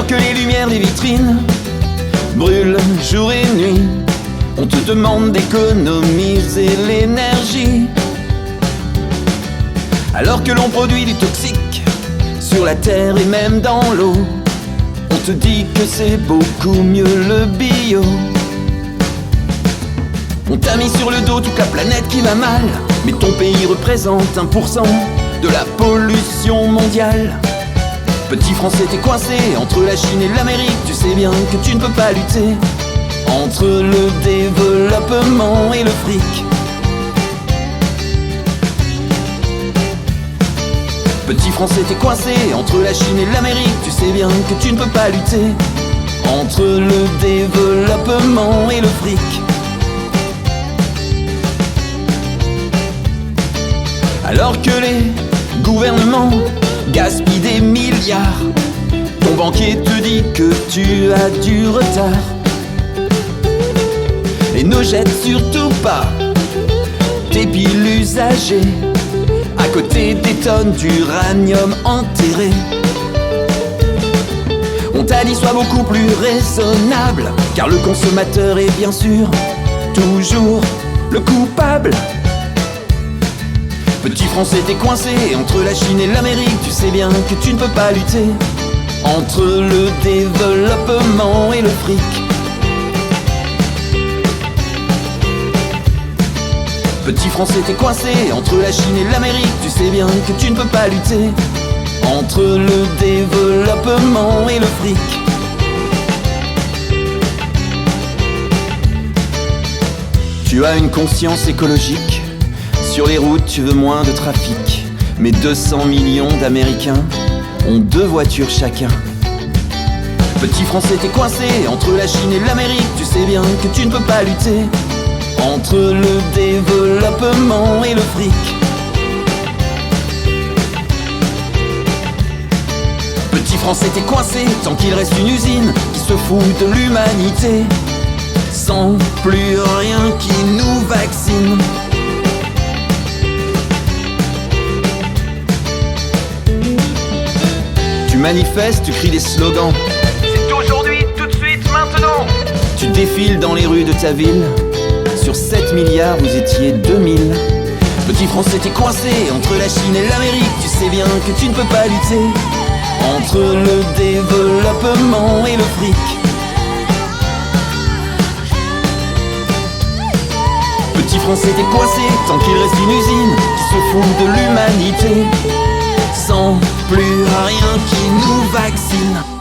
Alors que les lumières des vitrines brûlent jour et nuit, on te demande d'économiser l'énergie. Alors que l'on produit du toxique sur la terre et même dans l'eau, on te dit que c'est beaucoup mieux le bio. On t'a mis sur le dos toute la planète qui va mal, mais ton pays représente 1% de la pollution mondiale. Petit Français, t'es coincé entre la Chine et l'Amérique. Tu sais bien que tu ne peux pas lutter entre le développement et le fric. Petit Français, t'es coincé entre la Chine et l'Amérique. Tu sais bien que tu ne peux pas lutter entre le développement et le fric. Alors que les gouvernements gaspillent des milliards, ton banquier te dit que tu as du retard. Et ne jette surtout pas tes piles usagées à côté des tonnes d'uranium enterré. On t'a dit sois beaucoup plus raisonnable, car le consommateur est bien sûr toujours le coupable. Petit Français, t'es coincé entre la Chine et l'Amérique. Tu sais bien que tu ne peux pas lutter entre le développement et le fric. Petit Français, t'es coincé entre la Chine et l'Amérique. Tu sais bien que tu ne peux pas lutter entre le développement et le fric. Tu as une conscience écologique. Sur les routes, tu veux moins de trafic. Mais 200 millions d'Américains ont 2 voitures chacun. Petit Français, t'es coincé entre la Chine et l'Amérique. Tu sais bien que tu ne peux pas lutter entre le développement et le fric. Petit Français, t'es coincé tant qu'il reste une usine qui se fout de l'humanité, sans plus rien qui nous vaccine. Tu manifestes, tu cries des slogans. C'est aujourd'hui, tout de suite, maintenant. Tu défiles dans les rues de ta ville. Sur 7 milliards, vous étiez 2000. Petit Français, t'es coincé entre la Chine et l'Amérique. Tu sais bien que tu ne peux pas lutter entre le développement et le fric. Petit Français, t'es coincé tant qu'il reste une usine qui se fout de l'humanité, sans plus rien qui nous vaccine.